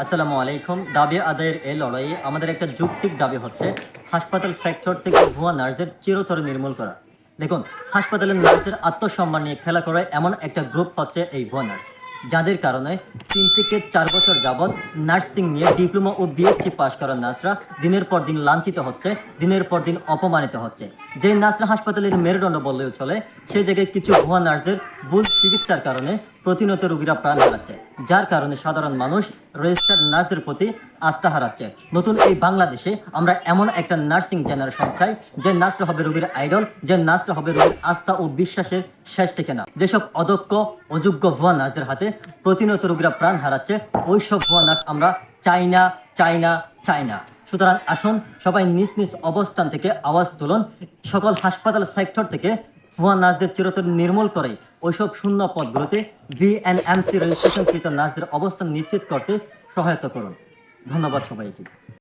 আসসালামু আলাইকুম। দাবি আদায়ের এই লড়াইয়ে আমাদের একটা যৌক্তিক দাবি হচ্ছে হাসপাতাল সেক্টর থেকে ভুয়া নার্সদের চিরতরে নির্মূল করা। দেখুন, হাসপাতালের নার্সদের আত্মসম্মান নিয়ে খেলা করে এমন একটা গ্রুপ হচ্ছে এই ভুয়া নার্স, যাদের কারণে 3 থেকে 4 বছর যাবৎ নার্সিং নিয়ে ডিপ্লোমা ও বিএসসি পাশ করা নার্সরা দিনের পর দিন লাঞ্ছিত হচ্ছে, দিনের পর দিন অপমানিত হচ্ছে। যে নার্সরা হাসপাতালের মেরুদণ্ড বললেও চলে, সেই জায়গায় কিছু ভুয়া নার্সদের ভুল চিকিৎসার কারণে প্রতিনিয়ত রোগীরা প্রাণ হারাচ্ছে, যার কারণে সাধারণ মানুষ রেজিস্টার্ড নার্সদের প্রতি আস্থা হারাচ্ছে। নতুন এই বাংলাদেশে আমরা এমন একটা নার্সিং জেনারেশন চাই, যে নার্সরা হবে রোগীর আইডল, যে নার্সরা হবে রোগীর আস্থা ও বিশ্বাসের শেষ ঠিকানা। যেসব অদক্ষ অযোগ্য ভুয়া নার্সদের হাতে প্রতিনিয়ত রোগীরা প্রাণ হারাচ্ছে, ওইসব ভুয়া নার্স আমরা চাই না, চাই না, চাই না। সুতরাং আসুন সবাই নিজ নিজ অবস্থান থেকে আওয়াজ তুলুন। সকল হাসপাতাল সেক্টর থেকে ভুয়া নার্সদের চিরতরে নির্মূল করে ওইসব শূন্য পদগুলোতে বিএনএমসি রেজিস্ট্রেশনকৃত নার্সদের অবস্থান নিশ্চিত করতে সহায়তা করুন। ধন্যবাদ সবাইকে।